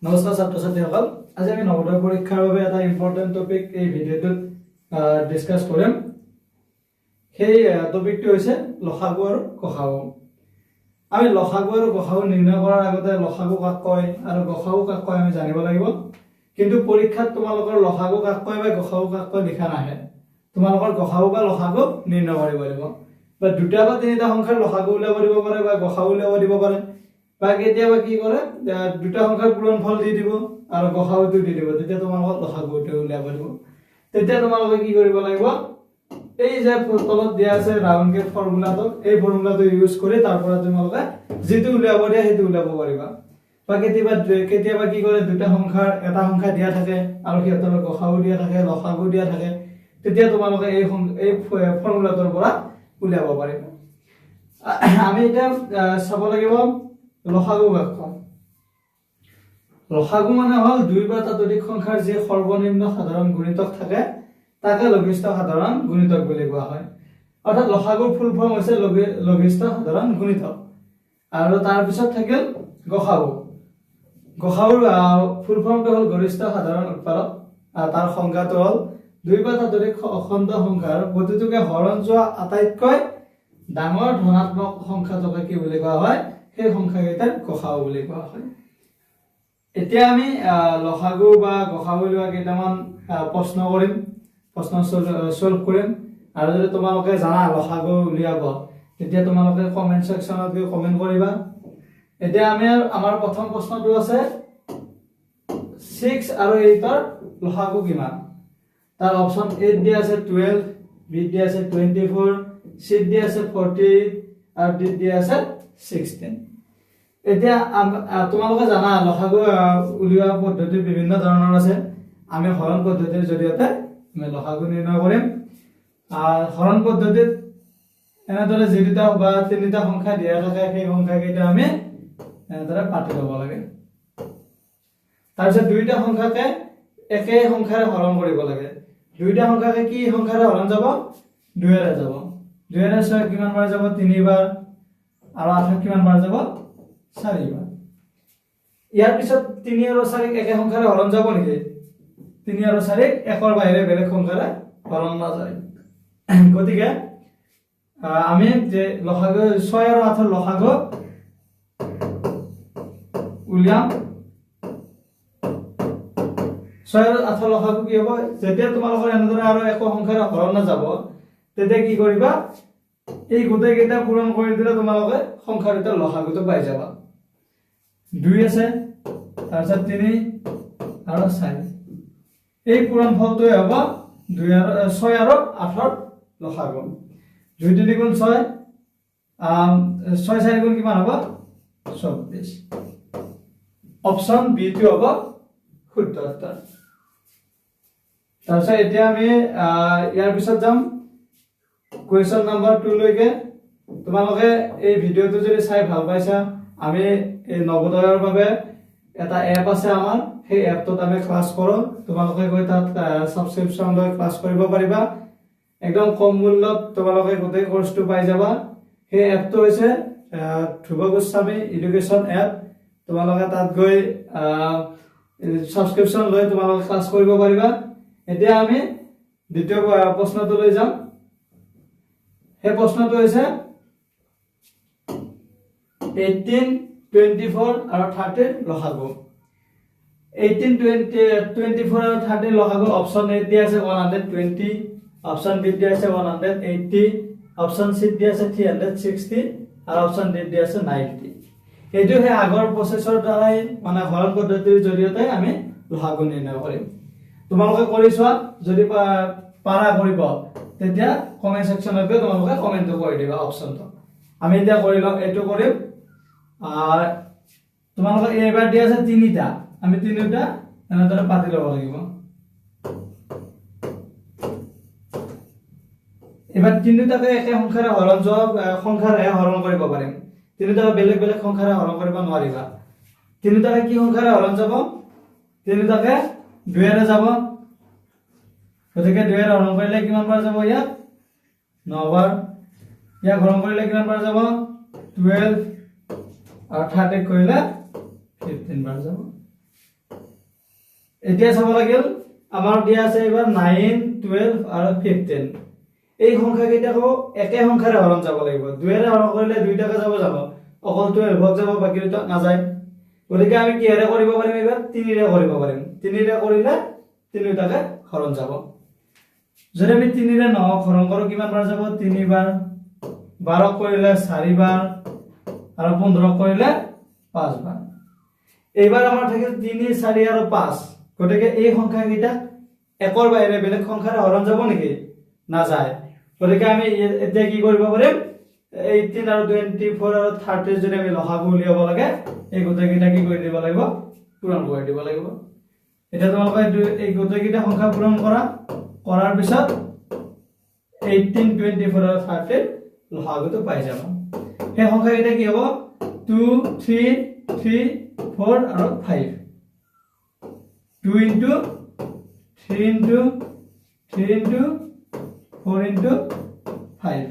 নমস্কাৰ ছাত্ৰ ছাত্ৰীসকল আজি আমি নৱোদয় পৰীক্ষাৰ বাবে এটা ইম্পৰ্টেন্ট টপিক এই ভিডিঅ'টোত ডিসকাস কৰিম সেই টপিকটো হৈছে লসাগু আৰু গসাগু আমি লসাগু আৰু গসাগু নিৰ্ণয় কৰাৰ আগতে লসাগু কাক কয় আৰু গসাগু কাক কয় আমি জানিব লাগিব কিন্তু পৰীক্ষাত তোমালোকৰ লসাগু কাক কয় বা গসাগু কাক কয় লিখা নাহে তোমালোকৰ গসাগু বা লসাগু নিৰ্ণয় কৰিব লাগিব বা দুটা বা তিনিটা সংখ্যাৰ লসাগু উলিয়াব দিব পাৰে বা গসাগু উলিয়াব দিব পাৰে বা কেতিয়াবা কি কৰে দুটা সংখ্যাৰ পূৰণফল দি দিব আৰু গসাগুটো দি দিব তেতিয়া তোমালোকৰ লসাগুটো উলিয়াব দিব তেতিয়া তোমালোকে কি কৰিব লাগিব এই যে তলত দিয়া আছে ৰাউন্ড কেট ফৰ্মুলাটো এই ফৰ্মুলাটো ইউজ কৰি তাৰ পৰা তোমালোকে যেটো উলিয়াব দিয়া হেতু উলিয়াব পাৰিবা বা কেতিয়াবা কি কৰে দুটা সংখ্যাৰ এটা সংখ্যা দিয়া থাকে আৰু সিহঁতৰ গসাগু দিয়া থাকে লসাগু দিয়া থাকে তেতিয়া তোমালোকে এই ফৰ্মুলাটোৰ পৰা উলিয়াব পাৰিবা আমি এটা চাব লাগিব লসাগু কাক কয় লসাগু মানে হল দুই বা ততোধিক সংখ্যাৰ যে সৰ্বনিম্ন সাধাৰণ গুণিতক থাকে তাকে লঘিষ্ঠ সাধাৰণ গুণিতক বুলি কোৱা হয় অৰ্থাৎ লসাগুৰ ফুল ফৰ্ম হৈছে লঘিষ্ঠ সাধাৰণ গুণিতক আৰু তাৰ পিছত থাকিল গসাগু গসাগুৰ ফুল ফৰ্মটো হল গৰিষ্ঠ সাধাৰণ উৎপাদক তাৰ সংজ্ঞাটো হল দুই বা ততোধিক অখণ্ড সংখ্যাৰ প্ৰতিটোকে হৰণ যোৱা আটাইতকৈ ডাঙৰ ধনাত্মক সংখ্যাটোকে কি বুলি কোৱা হয় সেই সংখ্যাকেইটাক গসাগু বুলি কোৱা হয় এতিয়া আমি লসাগু বা গসাগু লোৱা কেইটামান প্ৰশ্ন কৰিম প্ৰশ্ন সলভ কৰিম আৰু যদি তোমালোকে জানা লসাগু উলিয়াব তেতিয়া তোমালোকে কমেন্ট সেকশনত গৈ কমেন্ট কৰিবা এতিয়া আমি আমাৰ প্ৰথম প্ৰশ্নটো আছে 6 আৰু 8 ৰ লসাগু কিমান তাৰ অপচন A দিয়া আছে 12 B দিয়া আছে 24 C দিয়া আছে 48 আৰু D দিয়া আছে 16 এতিয়া তোমালোকে জানা লসাগু উলিওৱা পদ্ধতি বিভিন্ন ধৰণৰ আছে আমি হৰণ পদ্ধতিৰ জৰিয়তে আমি লসাগু নিৰ্ণয় কৰিম হৰণ পদ্ধতিত এনেদৰে যেটা বা তিনিটা সংখ্যা দিয়া থাকে সেই সংখ্যা কেইটা আমি এনেদৰে পাতি ল'ব লাগে তাৰ পিছত দুইটা সংখ্যাকে একে সংখ্যাৰে হৰণ কৰিব লাগে দুইটা সংখ্যাকে কি সংখ্যাৰে হৰণ যাব 2 ৰে যাব 2 ৰে 6 কিমান বাৰ যাব 3 বাৰ আৰু 8 কিমান বাৰ যাব 4 বাৰ ইয়াৰ পিছত 3 আৰু 4 একে সংখ্যাৰে হৰণ যাব নেকি 3 আৰু 4 একৰ বাহিৰে বেলেগ সংখ্যাৰে হৰণ নাযায় গতিকে আমি যে লসাগু 6 আৰু 8 ৰ লসাগু উলিয়াম 6 আৰু 8 ৰ লসাগু কি হ'ব যেতিয়া তোমালোকৰ এনেদৰে আৰু এক সংখ্যাৰে হৰণ নাযাব তেতিয়া কি কৰিবা এই গোটেই কেইটা পূৰণ কৰি দিলে তোমালোকে সংখ্যাৰ ভিতৰত লসাগুটো পাই যাবা 2 আছে তাৰপিছত 3 আৰু 4 এই পূৰণ ফলটোৱে হ'ব 6 আৰু 8 ৰ লসাগু 2 3 গুণ 6 6 4 গুণ কিমান হ'ব 24 অপচন বি টো হ'ব শুদ্ধ উত্তৰ তাৰপিছত এতিয়া আমি ইয়াৰ পিছত যাম কুৱেশ্যন নম্বৰ 2 লৈকে তোমালোকে এই ভিডিঅ'টো যদি চাই ভাল পাইছা আমি এই নৱোদয়ৰ বাবে এটা এপ আছে আমাৰ সেই এপটোত আমি ক্লাছ কৰো তোমালোকে গৈ তাত সাবস্ক্ৰিপচন লৈ ক্লাছ কৰিব পাৰিবা একদম কম মূল্যত তোমালোকে গোটেই কোৰ্সটো পাই যাবা সেই এপটো হৈছে ধ্ৰুৱ গোস্বামী এডুকেশ্যন এপ তোমালোকে তাত গৈ সাবস্ক্ৰিপচন লৈ তোমালোকে ক্লাছ কৰিব পাৰিবা এতিয়া আমি দ্বিতীয় প্ৰশ্নটো লৈ যাম এই প্ৰশ্নটো হৈছে 18 24 আৰু 30 লসাগু 18 24 আৰু 30 লসাগু অপচন A দিয়া আছে 120 অপচন B দিয়া আছে 180 অপচন C দিয়া আছে 360 আৰু অপচন D দিয়া আছে 90 এইটো হে আগৰ প্ৰচেছৰ দ্বাৰাই মানে হৰণ পদ্ধতিৰ জৰিয়তে আমি লসাগু নিৰ্ণয় কৰিম তোমালোকে কৰি চোৱা যদি পাৰা কৰিব তেতিয়া কমেন্ট সেকশনত গৈ তোমালোকে কমেন্ট কৰি দিবা অপচনটো আমি এতিয়া কৰি লম এটো কৰিম তোমালোকে এইবাৰ দিয়া আছে তিনিটা আমি তিনিটা এনেদৰে পাতি ল'ব লাগিব এবাৰ তিনিটাকে একে সংখ্যাৰে হৰণ যোৱা সংখ্যাৰে হৰণ কৰিব পাৰিম তিনিটা বেলেগ বেলেগ সংখ্যাৰে হৰণ কৰিব নোৱাৰিবা তিনিটাকে কি সংখ্যাৰে হৰণ যাব তিনিটাকে 2 ৰে যাব গতিকে 2 ৰে হৰণ কৰিলে কিমান বাৰ যাব ইয়াত 9 বাৰ ইয়াক হৰণ কৰিলে কিমান বাৰ যাব 12 আৰু 30 কৰিলে 15 বাৰ যাব এতিয়া চাব লাগিল আমাৰ দিয়া আছে এবাৰ 9 12 আৰু 15 এই সংখ্যা কেইটাকো একে সংখ্যাৰে হৰণ যাব লাগিব 2 এৰে হৰণ কৰিলে 2 টাকা যাব অকল 12 ভাগ যাব বাকি দুটা নাযায় গতিকে আমি কি এৰে কৰিব পাৰিম এবাৰ 3 এৰে কৰিব পাৰিম 3 এৰে কৰিলে 3 টাকা হৰণ যাব যদি আমি 3 এৰে 9 হৰণ কৰো কিমান বাৰ যাব 3 বাৰ 12 কৰিলে 4 বাৰ আৰু 15 কৰিলে 5 বাৰ এইবাৰ আমাৰ থাকিল 3 4 আৰু 5 গতিকে এই সংখ্যা কেইটা একৰ বাহিৰে বেলেগ সংখ্যাৰে হৰণ যাব নেকি না যায় গতিকে আমি এতিয়া কি কৰিব পাৰিম 18 আৰু 24 আৰু 30 যদি আমি লসাগু উলিয়াব লাগে এই গোটেই কেইটা কি কৰি দিব লাগিব পূৰণ কৰি দিব লাগিব এটা তোমালোকে এই গোটেই কেইটা সংখ্যা পূৰণ কৰাৰ পিছত 18 24 আৰু 30 লসাগুটো পাই যাব এই সংখ্যা কেইটা কি হ'ব 2 3 3 4 আৰু 5 2 into 3 into 3 into 4 into 5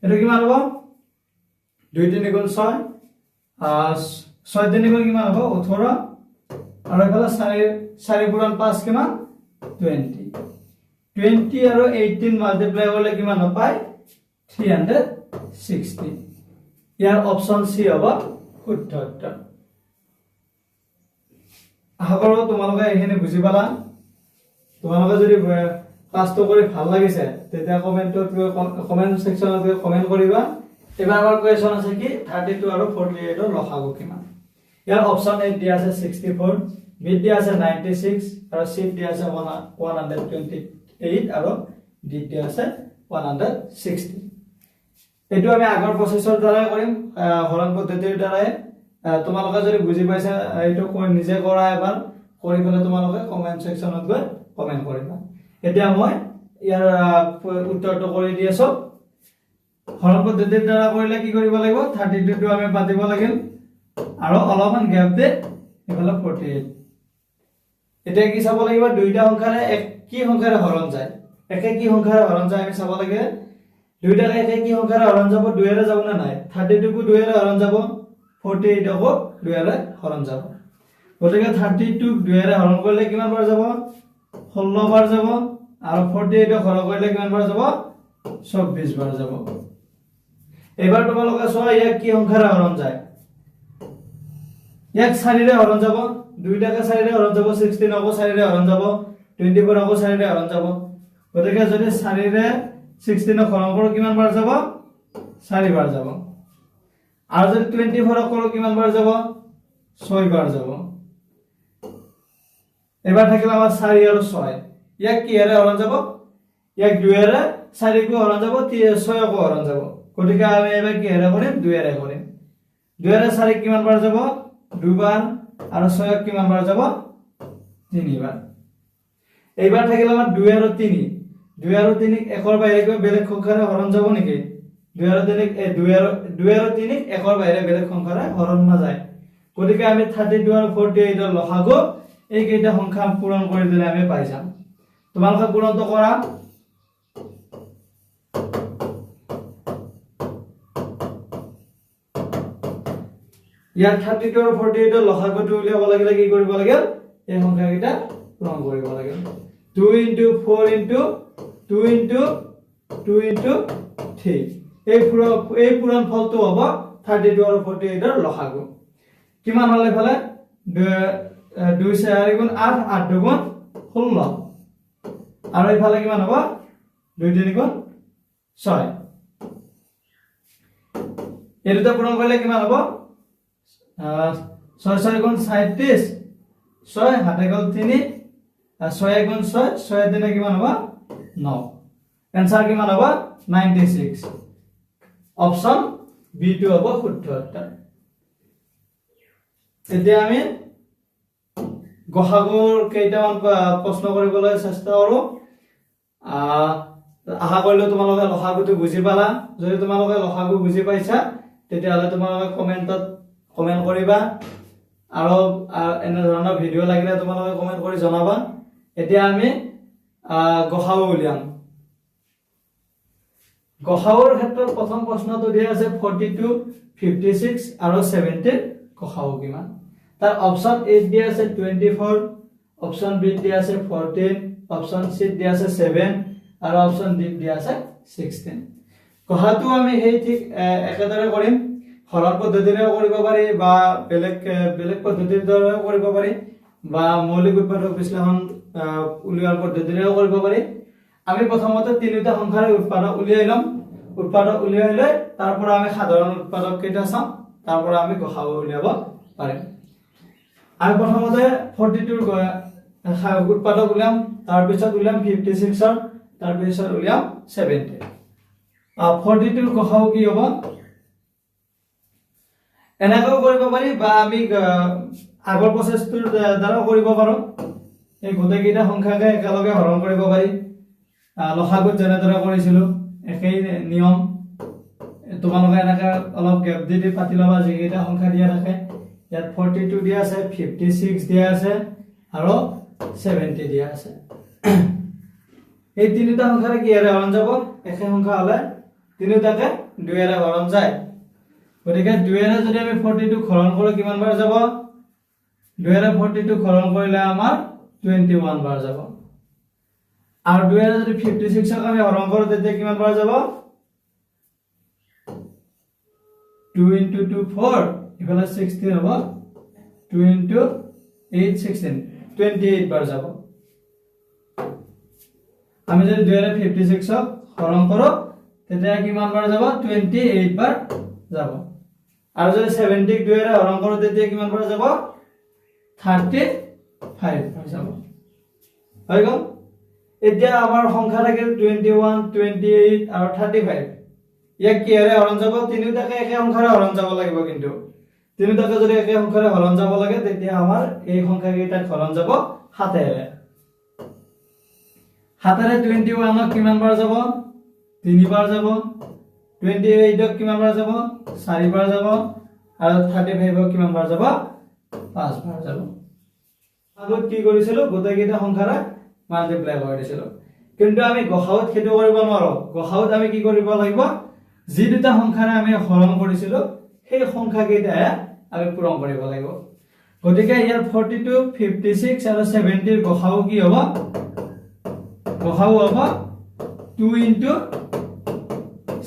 এটা কিমান হ'ব 2 3 গুণ 6 6 3 গুণ কিমান হ'ব 18 আৰু এফালে 4 পূৰণ 5 কিমান 20 আৰু 18 মাল্টিপ্লাই কৰিলে কিমান পায় 360 ইয়াৰ অপচন সি হ'ব শুদ্ধ উত্তৰ আশা কৰো তোমালোকে এইখিনি বুজি পালা তোমালোকে যদি ক্লাসটো কৰি ভাল লাগিছে তেতিয়া কমেন্ট সেকশনত কমেন্ট কৰিবা এবাৰ আমাৰ কোৱেশ্চন আছে কি 32 আৰু 48 ৰ লসাগু কিমান ইয়াৰ অপচন এ দিয়া আছে 64 বি দিয়া আছে 96 আৰু সি দিয়া আছে 128 আৰু ডি দিয়া আছে 160 এটো আমি আগৰ প্ৰচেছৰ দ্বাৰা কৰিম হৰণ পদ্ধতিৰ দ্বাৰা তোমালোকে যদি বুজি পাইছা এটো নিজে কৰা এবাৰ কৰি ফেলে তোমালোকে কমেন্ট সেকশনত গৈ কমেন্ট কৰিবা এতিয়া মই ইয়াৰ উত্তৰটো কৰি দি আছো হৰণ পদ্ধতিৰ দ্বাৰা কৰিলে কি কৰিব লাগিব 32 টো আমি পাতিব লাগিল আৰু অলপমান গ্যাপ দে এফালে 48 এটা কি চাব লাগিব দুইটা সংখ্যাৰে এক কি সংখ্যাৰে হৰণ যায় একে কি সংখ্যাৰে হৰণ যায় আমি চাব লাগে দুইটা একে কি সংখ্যাৰে হৰণ যাব 2 এৰে যাব না নাই 32 কো 2 এৰে হৰণ যাব 48 কো 2 এৰে হৰণ যাব গতিকে 32 2 এৰে হৰণ কৰিলে কিমান বাৰ যাব 16 বাৰ যাব আৰু 48 হৰণ কৰিলে কিমান বাৰ যাব 24 বাৰ যাব এবাৰ তোমালোকে চোৱা ইয়াক কি সংখ্যাৰে হৰণ যায় ইয়াক 4 ৰে হৰণ যাব দুইটাকে 4 ৰে হৰণ যাব 16 কো 4 ৰে হৰণ যাব 24 কো 4 ৰে হৰণ যাব গতিকে যদি 4 ৰে 16 হৰণ কৰো কিমান বাৰ যাব 4 বাৰ যাব আৰু যদি 24 কৰো কিমান বাৰ যাব 6 বাৰ যাব এবাৰ থাকিল আমাৰ 4 আৰু 6 ইয়াক কি এৰে হৰণ যাব ইয়াক 2 এৰে 4 কো হৰণ যাব 6 কো হৰণ যাব গতিকে আমি এবাৰ কি এৰে কৰিম 2 এৰে কৰিম 2 এৰে 4 কিমান বাৰ যাব 2 বাৰ আৰু 6 কিমান বাৰ যাব 3 বাৰ এইবাৰ থাকিল আমাৰ 2 আৰু 3 2 আৰু 3 একৰ বাহিৰে বেলেগ সংখ্যাৰে হৰণ যাব নেকি 2 আৰু 3 2 আৰু 3 একৰ বাহিৰে বেলেগ সংখ্যাৰে হৰণ নাযায় গতিকে আমি 32 আৰু 48 ৰ লসাগু এই কেইটা সংখ্যা পূৰণ কৰি দিলে আমি পাই যাম তোমালোকে পূৰণটো কৰা ইয়াৰ 32 আৰু 48 ৰ লসাগুটো উলিয়াব লাগিলে কি কৰিব লাগে এই সংখ্যা কেইটা পূৰণ কৰিব লাগে 2 into 4 into 2 into 2 into 3 এই পূৰণ ফলটো হ'ব 32 আৰু 48 ৰ লসাগু কিমান হলে ফলে 2 4 গুণ 8 8 2 গুণ 16 আৰু ইফালে কিমান হ'ব 2 3 গুণ 6 এই দুটা পূৰণ কৰিলে কিমান হ'ব 6 6 গুণ 37 6 7 গল 3 6 গুণ 6 6 3 কিমান হ'ব 9 आंसर কিমান হ'ব 96 অপচন বি টু হ'ব শুদ্ধ উত্তৰ এতিয়া আমি গসাগুৰ কেইটামান প্ৰশ্ন কৰিবলৈ চেষ্টা কৰো আশা কৰিলো তোমালোকে লসাগুটো বুজি পালা যদি তোমালোকে লসাগু বুজি পাইছা তেতিয়াহলে তোমালোকে কমেন্টত কমেন্ট কৰিবা আৰু এনে ধৰণৰ ভিডিও লাগিলে তোমালোকে কমেন্ট কৰি জনাবা এতিয়া আমি গসাগু উলিয়াম গসাগুৰ ক্ষেত্ৰত প্ৰথম প্ৰশ্নটো দিয়া আছে 42 56 আৰু 70 গসাগু কিমান তার অপশন এ দিয়া আছে 24, অপশন বি দিয়া আছে 14, অপশন সি দিয়া আছে 7 আর অপশন ডি দিয়া আছে 16। কথাটো আমি সেই ঠিক একেদৰে কৰিম, হৰণ পদ্ধতিৰেও কৰিব পাৰি বা বেলেগ বেলেগ পদ্ধতিৰ দ্বাৰাও কৰিব পাৰি বা মৌলিক উৎপাদক বিশ্লেষণ উলিওৱাৰ পদ্ধতিৰেও কৰিব পাৰি। আমি প্ৰথমতে তিনিটা সংখ্যাৰ উৎপাদক উলিয়াই ল'ম, উৎপাদক উলিয়াই লৈ তাৰ পৰা আমি সাধাৰণ উৎপাদক কেইটা চাম, তাৰ পৰা আমি গসাউ উলিয়াব পাৰিম। আমি প্ৰথমতে 42 ৰ উৎপাদক উলিয়াম, তাৰ পিছত উলিয়াম 56 ৰ, তাৰ পিছত উলিয়াম 70। 42 ৰ গসাউ কি হ'ব, এনেকৈ কৰিব পাৰি বা আমি আগৰ প্ৰচেছটোৰ দ্বাৰা কৰিব পাৰো। এই গোটেইকেইটা সংখ্যাকে একেলগে হৰণ কৰিব পাৰি, লসাগুত যেনেদৰে কৰিছিলো একেই নিয়ম। তোমালোকে এনেকে অলপ গেপ দি দি পাতি ল'বা, যিকেইটা সংখ্যা দিয়া থাকে। ইয়াত 42 দিয়া আছে, 56 দিয়া আছে আৰু 70 দিয়া আছে। এই তিনিটা সংখ্যাৰে কিহেৰে হৰণ যাব, একে সংখ্যা হলে তিনিটাকে 2 এৰে হৰণ যায়। গতিকে 2 এৰে যদি আমি 42 হৰণ কৰো কিমান বাৰ যাব, 2 এৰে 42 হৰণ কৰিলে আমাৰ 21 বাৰ যাব। আৰু 2 এৰে যদি 56ক আমি হৰণ কৰো তেতিয়া কিমান বাৰ যাব, 2 into 2 4, ইফালে 16 হ'ব, 2 into 8 16, 28 বাৰ যাব। আমি যদি 2 এৰে 56ক হৰণ কৰো তেতিয়া কিমান বাৰ যাব, 28 বাৰ যাব। আৰু যদি 70ক 2 এৰে হৰণ কৰো তেতিয়া কিমান বাৰ যাব, 35 বাৰ যাব। হৈ গ'ল। এতিয়া আমাৰ সংখ্যা থাকিল 21, 28 আৰু 35। ইয়াক কিহেৰে হৰণ যাব, তিনিটাকে একে সংখ্যাৰে হৰণ যাব লাগিব। কিন্তু তিনিটাকে যদি একে সংখ্যাৰে হৰণ যাব লাগে তেতিয়া আমাৰ এই সংখ্যা কেইটাক হৰণ যাব 7 এৰে। 7 এৰে 21ক কিমান বাৰ যাব, 3 বাৰ যাব। 28ক কিমান বাৰ যাব, 4 বাৰ যাব। আৰু 35ক কিমান বাৰ যাব, 5 বাৰ যাব। আগত কি কৰিছিলো, গোটেইকেইটা সংখ্যাৰে মাল্টিপ্লাই কৰি দিছিলো। কিন্তু আমি গসাউত সেইটো কৰিব নোৱাৰো। গসাউত আমি কি কৰিব লাগিব, যি দুটা সংখ্যাৰে আমি হৰণ কৰিছিলো সেই সংখ্যা কেইটাহে আমি পূৰণ কৰিব লাগিব। গতিকে ইয়াৰ 42, 56 আৰু 70 ৰ গসাউ কি হ'ব, গসাউ হ'ব 2 into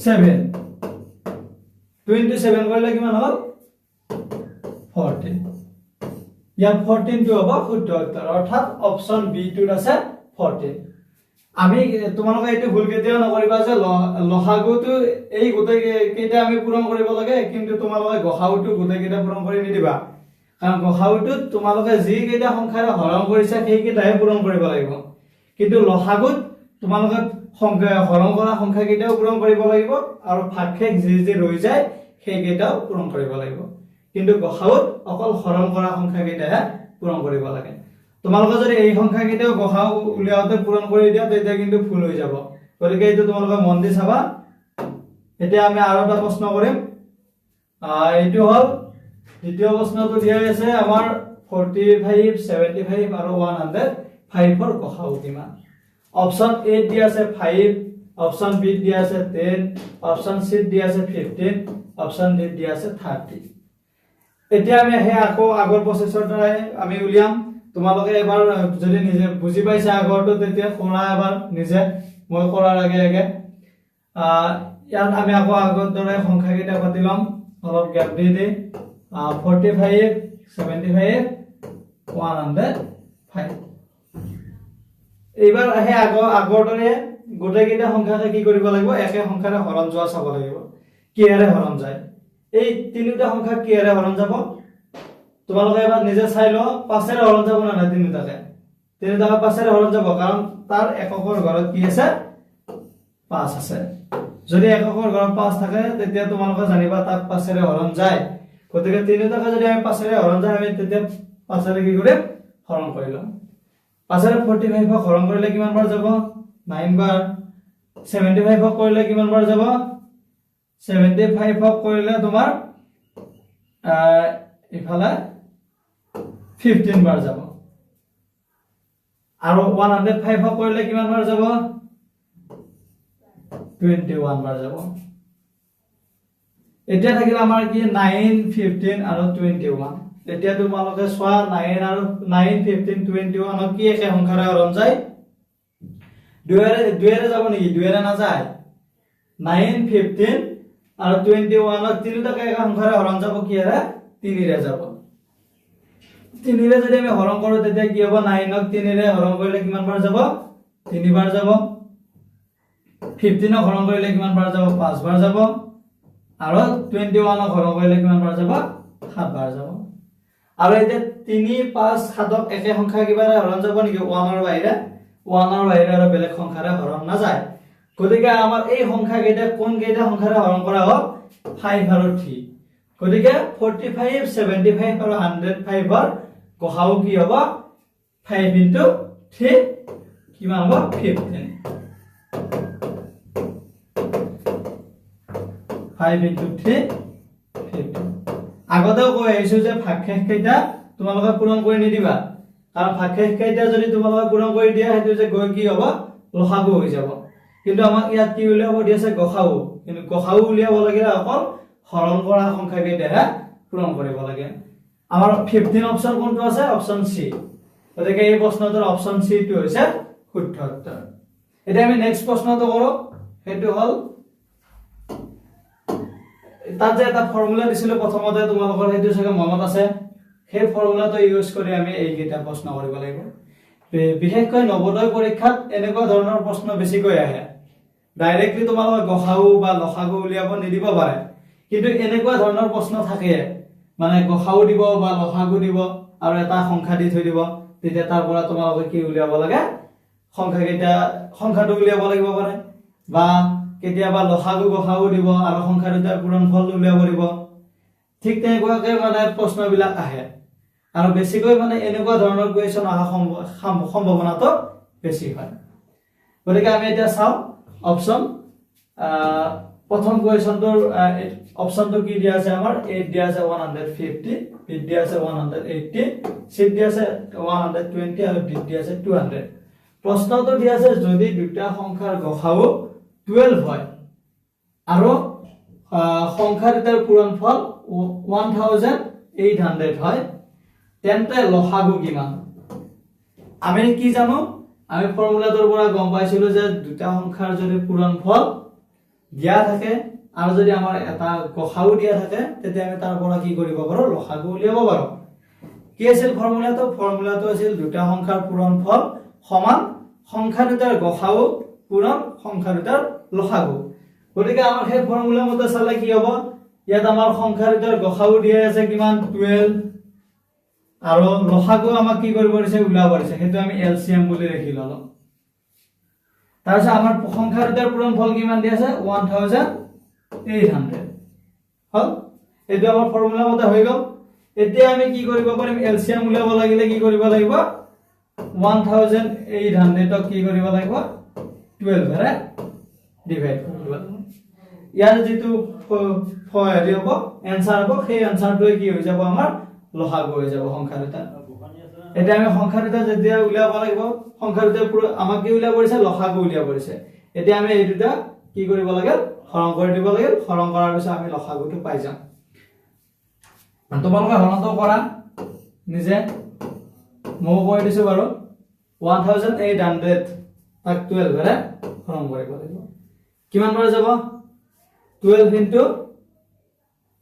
7। 2 into 7 কৰিলে কিমান হ'ল, 14। ইয়াৰ 14 টো হ'ব শুদ্ধ উত্তৰ, অৰ্থাৎ অপশন বি টোত আছে 14। আমি তোমালোকে এইটো ভুল কেতিয়াও নকৰিবা যে লসাগুটো এই গোটেই কেইটা আমি পূৰণ কৰিব লাগে, কিন্তু তোমালোকে গসাউটো গোটেই কেইটা পূৰণ কৰি নিদিবা। কাৰণ গসাউটোত তোমালোকে যি কেইটা সংখ্যাৰে হৰণ কৰিছা সেই কেইটাহে পূৰণ কৰিব লাগিব। কিন্তু লসাগুত তোমালোকে হৰণ কৰা সংখ্যা কেইটাও পূৰণ কৰিব লাগিব আৰু ভাগশেষ যি যি ৰৈ যায় সেই কেইটাও পূৰণ কৰিব লাগিব। কিন্তু গসাউত অকল হৰণ কৰা সংখ্যা কেইটাহে পূৰণ কৰিব লাগে। তোমালোকে যদি এই সংখ্যা কেইটাও গসাউ উলিয়াওতে পূৰণ কৰি দিয়া তেতিয়া কিন্তু ভুল হৈ যাব। গতিকে এইটো তোমালোকে মন দি চাবা। এতিয়া আমি আৰু এটা প্ৰশ্ন কৰিম। এইটো হ'ল দ্বিতীয় প্ৰশ্নটো দিয়া আছে আমাৰ 45, 75 আৰু 105 ৰ গসাউ কিমান। অপশন এ দিয়া আছে 5, অপশন বি দিয়া আছে 10, অপশন সি দিয়া আছে 15, অপশন ডি দিয়া আছে 30। এতিয়া আমি আকৌ আগৰ প্ৰচেছৰ দ্বাৰাই আমি উলিয়াম। তোমালোকে এবাৰ যদি নিজে বুজি পাইছা আগৰটো তেতিয়া কৰা এবাৰ নিজে, মই কৰাৰ আগে আগে। ইয়াত আমি আকৌ আগৰ দৰে সংখ্যা কেইটা পাতি ল'ম, অলপ গ্যাপ দি দি। 45, 75, 105। এইবাৰ আগৰ দৰে গোটেই কেইটা সংখ্যাকে কি কৰিব লাগিব, একে সংখ্যাৰে হৰণ যোৱা চাব লাগিব। কিহেৰে হৰণ যায়, এই তিনিটা সংখ্যা কিহেৰে হৰণ যাব তোমালোকে এবাৰ নিজে চাই ল। 5 এৰে হৰণ যাব না নাই, তিনিটাকে 5 এৰে হৰণ যাব, কাৰণ তাৰ এককৰ ঘৰত কি আছে, 5 আছে। যদি এককৰ ঘৰত 5 থাকে তেতিয়া তোমালোকে জানিবা তাক 5 এৰে হৰণ যায়। গতিকে তিনিটাকে যদি আমি 5 এৰে হৰণ যায় আমি তেতিয়া 5 এৰে কি কৰিম, হৰণ কৰি ল'ম। 5 এৰে 45ক হৰণ কৰিলে কিমান বাৰ যাব, 9 বাৰ। 75ক কৰিলে কিমান বাৰ যাব, 75ক কৰিলে তোমাৰ ইফালে 15 বাৰ যাব। আৰু 105ক কৰিলে কিমান বাৰ যাব, 21 বাৰ যাব। এতিয়া থাকিল আমাৰ কি 9, 15 আৰু 21। এতিয়া তোমালোকে চোৱা 9 আৰু 9 15 21 কি একে সংখ্যাৰে হৰণ যায় 2 যাব নেকি 2 নাযায় 9 15 আৰু 21 তিনিটাকে একে সংখ্যাৰে হৰণ যাব কি এৰে 3 ৰে যাব 3 ৰে যদি আমি হৰণ কৰো তেতিয়া কি হ'ব 9 ক 3 ৰে হৰণ কৰিলে কিমান বাৰ যাব 3 বাৰ যাব 15 ক হৰণ কৰিলে কিমান বাৰ যাব 5 বাৰ যাব আৰু 21 ক হৰণ কৰিলে কিমান বাৰ যাব 7 বাৰ যাব আৰু এতিয়া 3 5 7 ক একে সংখ্যা কিবাৰে হৰণ যাব নেকি 1 ৰ বাহিৰে আৰু বেলেগ সংখ্যাৰে হৰণ নাযায় গতিকে আমাৰ এই সংখ্যা কেইটা কোন কেইটা সংখ্যাৰে হৰণ কৰা হ'ল 5 আৰু 3 গতিকে 45 75 আৰু 105 ৰ গসাউ কি হ'ব 5 into 3 কিমান হ'ব 15 5 into 3 15 আগতেও কৈ আহিছো যে ভাগশেষ কেইটা তোমালোকে পূৰণ কৰি নিদিবা কাৰণ ভাগশেষ কেইটা যদি তোমালোকে পূৰণ কৰি দিয়া হেতু যে গৈ কি হ'ব লসাগু হৈ যাব কিন্তু আমাক ইয়াত কি উলিয়াব দিছে গসাউ কিন্তু গসাউ উলিয়াব লাগিলে অকল হৰণ কৰা সংখ্যা কেইটা পূৰণ কৰিব লাগে আমাৰ 15 অপচন কোনটো আছে অপচন সি গতিকে এই প্ৰশ্নটোৰ অপচন সি টো হৈছে শুদ্ধ উত্তৰ এতিয়া আমি নেক্সট প্ৰশ্নটো কৰো হেতু হল তাত যে এটা ফৰ্মুলা দিছিল প্ৰথমতে তোমালোকৰ হেতু সকে মনত আছে সেই ফৰ্মুলাটো ইউজ কৰি আমি এই কেইটা প্ৰশ্ন কৰিব লাগিব বিশেষকৈ নৱোদয় পৰীক্ষাত এনেকুৱা ধৰণৰ প্ৰশ্ন বেছিকৈ আহে ডাইৰেক্টলি তোমালোকে গসাউ বা লসাগু উলিয়াব নিদিব পাৰে কিন্তু এনেকুৱা ধৰণৰ প্ৰশ্ন থাকে মানে গসাউ দিব বা লসাগু দিব আৰু এটা সংখ্যা দি থৈ দিব তেতিয়া তাৰ পৰা তোমালোকে কি উলিয়াব লাগে সংখ্যাটো উলিয়াব লাগিব পাৰে বা কেতিয়াবা লসাগু গসাউ দিব আৰু সংখ্যা দুটাৰ পূৰণফল উলিয়াব দিব ঠিক তেনেকুৱাকৈ মানে প্ৰশ্নবিলাক আহে আৰু বেছিকৈ মানে এনেকুৱা ধৰণৰ কোৱেশ্চন অহা সম্ভাৱনাটো বেছি হয় গতিকে আমি এতিয়া চাও অপচন প্ৰথম কোৱেশ্চনটোৰ অপচনটো কি দিয়া আছে আমাৰ 8 দিয়া আছে 150 বি দিয়া আছে 180 সি দিয়া আছে 120 আৰু ডি দিয়া আছে 200 প্ৰশ্নটো দিয়া আছে যদি দুটা সংখ্যাৰ গসাউ 12 হয় আৰু সংখ্যা দুটাৰ পূৰণফল 1800 হয় তেন্তে লসাগু কিমান আমি কি জানো আমি ফৰ্মুলাটোৰ পৰা গম পাইছিলো যে দুটা সংখ্যাৰ যদি পূৰণফল দিয়া থাকে আৰু যদি আমাৰ এটা গসাউ দিয়া থাকে তেতিয়া আমি তাৰ পৰা কি কৰিব পাৰো লসাগু উলিয়াব পাৰো কি আছিল ফৰ্মুলাটো আছিল দুটা সংখ্যাৰ পূৰণফল সমান সংখ্যা দুটাৰ গসাউ পূৰণ সংখ্যা দুটাৰ লসাগু গতিকে আমাৰ সেই ফৰ্মুলা মতে চালে কি হ'ব ইয়াত আমাৰ সংখ্যা দুটাৰ গসাউ দিয়া আছে কিমান 12 আৰু লসাগু আমাক কি কৰিব দিছে উলাব দিছে হেতু আমি এলসিএম বুলি লিখি ললো তাৰপিছত আমাৰ সংখ্যা দুটাৰ পূৰণফল কিমান দি আছে 1800 হল এটো আমাৰ ফৰ্মুলা মতে হৈ গল এতিয়া আমি কি কৰিব পাৰিম এলসিএম উলাব লাগিলে কি কৰিব লাগিব 1800 ক কি কৰিব লাগিব 12 ৰে ডিভাইড কৰিব লাগিব ইয়াৰ যেটো হেৰি হ'ব এনসাৰ হ'ব সেই এনসাৰটোৱে কি হৈ যাব আমাৰ লসাগু হৈ যাব সংখ্যা দুটা এটা আমি সংখ্যা দুটা যেতিয়া উলিয়াব লাগিব সংখ্যা দুটা আমাক কি উলিয়াব কৰিছে লসাগু উলিয়াব কৰিছে এতিয়া আমি এই দুটা কি কৰিব লাগে হৰণ কৰি দিব লাগে হৰণ কৰাৰ পিছত আমি লসাগুটো পাই যাম তোমালোকে হৰণটো কৰা নিজে মই কৈ দিছো বাৰু 1800 তাক 12 ৰে হৰণ কৰিব লাগিব কিমান বাৰ যাব 12 into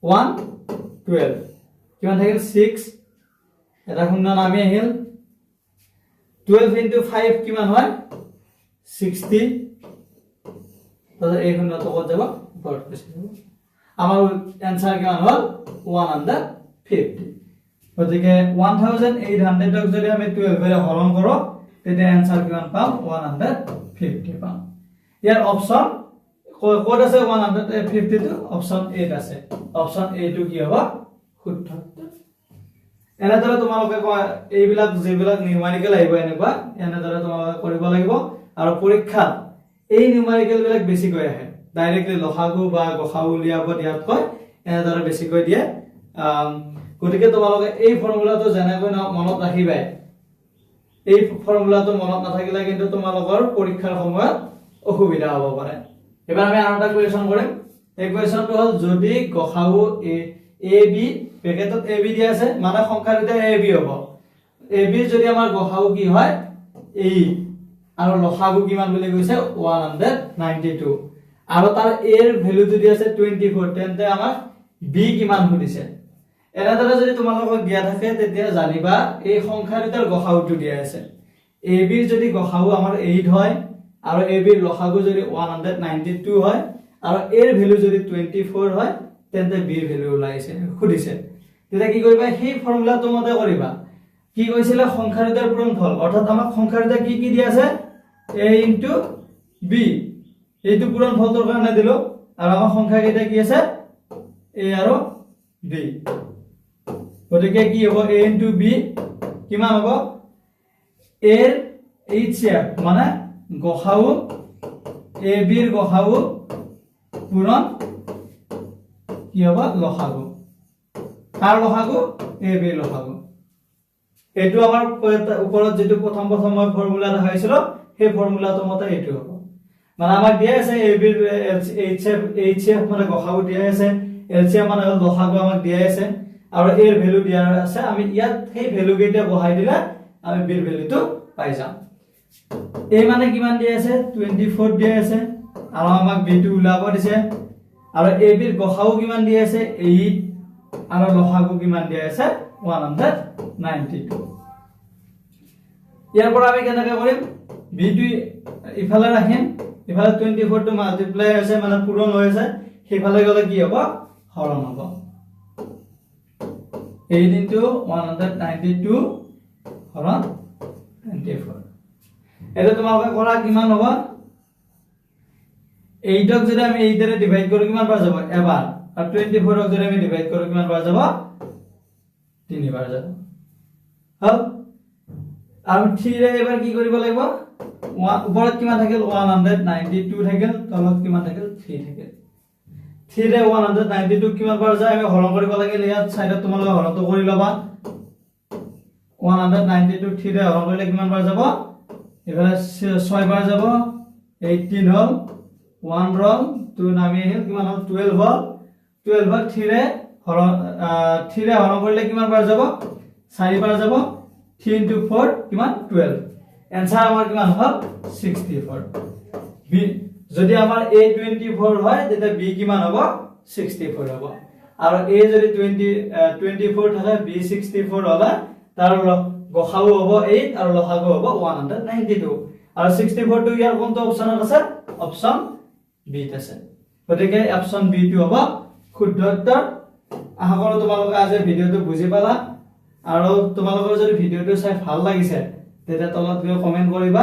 1 12 কিমান থাকিল 6 এটা শূন্য নামি আহিল 12 into 5 কিমান হয় 60 তাহলে এই শূন্যটো কত যাব ওপৰত গুচি যাব আমাৰ आंसर কিমান হল 150 গতিকে 1800 ক যদি আমি 12 ৰে হৰণ কৰো তেতিয়া आंसर কিমান পাম 150 পাম ইয়াৰ অপচন কোড আছে 150 টো অপচন 8 আছে অপচন এ টো কি হ'ব শুদ্ধ এনেদৰে তোমালোকে এইবিলাক যেবিলাক নিউমেৰিকেল আহিব এনেকুৱা এনেদৰে তোমালোকে কৰিব লাগিব আৰু পৰীক্ষাত এই নিউমেৰিকেল বিলাক বেছিকৈ আহে ডাইৰেক্টলি লসাগু বা গসাউ উলিয়াব দিয়াতকৈ এনেদৰে বেছিকৈ দিয়ে গতিকে তোমালোকে এই ফৰ্মুলাটো যেনেকৈ মনত ৰাখিবা এই ফৰ্মুলাটো মনত নাথাকিলে কিন্তু তোমালোকৰ পৰীক্ষাৰ সময়ত অসুবিধা হ'ব পাৰে এবাৰ আমি আৰু এটা কোৱেশ্চন কৰিম এই কোৱেশ্চনটো হল যদি গসাউ এ বি ব্ৰেকেটত এ বি দিয়া আছে মানে সংখ্যা দুটা এ বি হ'ব এ বি যদি আমাৰ গসাগু কি হয় 8 আৰু লসাগু কিমান বুলি কৈছে 192 আৰু তাৰ a ৰ ভ্যালু যদি আছে 24 তেন্তে আমাক b কিমান সুধিছে এনেদৰে যদি তোমালোকক দিয়া থাকে তেতিয়া জানিবা এই সংখ্যা দুটাৰ গসাগুটো দিয়া আছে a b ৰ যদি গসাগু আমাৰ 8 হয় আৰু a b ৰ লসাগু যদি 192 হয় আৰু a ৰ ভ্যালু যদি 24 হয় তেন্তে b ৰ ভ্যালু ওলাইছে সুধিছে তেতিয়া কি কৰিবা সেই ফৰ্মুলাটো মতে কৰিবা কি কৈছিল সংখ্যা দুটাৰ পূৰণফল অৰ্থাৎ আমাক সংখ্যা দুটা কি কি দিয়া আছে a * b এইটো পূৰণফলটোৰ কাৰণে দিলো আৰু আমাৰ সংখ্যা কেইটা কি আছে a আৰু b গতিকে কি হ'ব a * b কিমান হ'ব a ৰ hf মানে গসাগু a b ৰ গসাগু পূৰণ কি হ'ব লসাগু কাৰ লসাগু a b ৰ লসাগু এটো আমাৰ ওপৰত যেটো প্ৰথম মই ফৰ্মুলা দেখাইছিল সেই ফৰ্মুলাটো মতে এটো হ'ব মানে আমাক দিয়া আছে a b ৰ hf মানে গসাগু দিয়া আছে lcm মানে লসাগু আমাক দিয়া আছে আৰু a ৰ ভ্যালু দিয়া আছে আমি ইয়াত সেই ভ্যালু কেইটা বহাই দিলে আমি b ৰ ভ্যালুটো পাই যাম a মানে কিমান দিয়া আছে 24 দিয়া আছে আৰু আমাক b টো উলাব দিছে আৰু a b ৰ গসাগু কিমান দিয়া আছে 8 আৰু লসাগু কিমান দিয়া আছে 192 ইয়াৰ পৰা আমি কেনেকৈ কৰিম b টো ইফালে ৰাখিম ইফালে 24 টো মাল্টিপ্লাই হৈছে মানে পূৰণ হৈছে সেইফালে গলে কি হ'ব হৰণ হ'ব 8 * 192 হৰণ 24 এটা তোমালোকে কৰা কিমান হ'ব 8 ক যদি আমি 8 ৰে ডিভাইড কৰো কিমান বাৰ যাব এবাৰ আৰু 24 ক যদি আমি ডিভাইড কৰো কিমান বাৰ যাব তিনিবাৰ যাব হল আৰু 3 ৰে এবাৰ কি কৰিব লাগিব ওপৰত কিমান থাকিল 192 থাকিল তলত কিমান থাকিল 3 থাকিল 3 ৰে 192 কিমান বাৰ যায় আমি হৰণ কৰিব লাগিল ইয়াত সাইডত তোমালোকে হৰণটো কৰি লবা 192 3 ৰে হৰণ কৰিলে কিমান বাৰ যাব এবাৰ 6 বাৰ যাব 18 হল 1 ৰল 2 নামি আহিল কিমান হল 12 হল 12 ক 3 ৰে হৰণ কৰিলে কিমান বাৰ যাব 4 বাৰ যাব 3 * 4 কিমান 12 এনসাৰ আমাৰ কিমান হল 64 b যদি আমাৰ a 24 হয় তেতিয়া b কিমান হ'ব 64 হ'ব আৰু a যদি 24 থাকে b 64 হ'লে তাৰ গসাগু হ'ব 8 আৰু লসাগু হ'ব 192 আৰু 64 টো ইয়াৰ কোনটো অপচনত আছে অপচন b ত আছে গতিকে অপচন b টো হ'ব শুদ্ধ উত্তৰ আশা কৰো তোমালোকে আজি ভিডিওটো বুজি পালা আৰু তোমালোকৰ যদি ভিডিওটো চাই ভাল লাগিছে তেতিয়া তলত গৈ কমেন্ট কৰিবা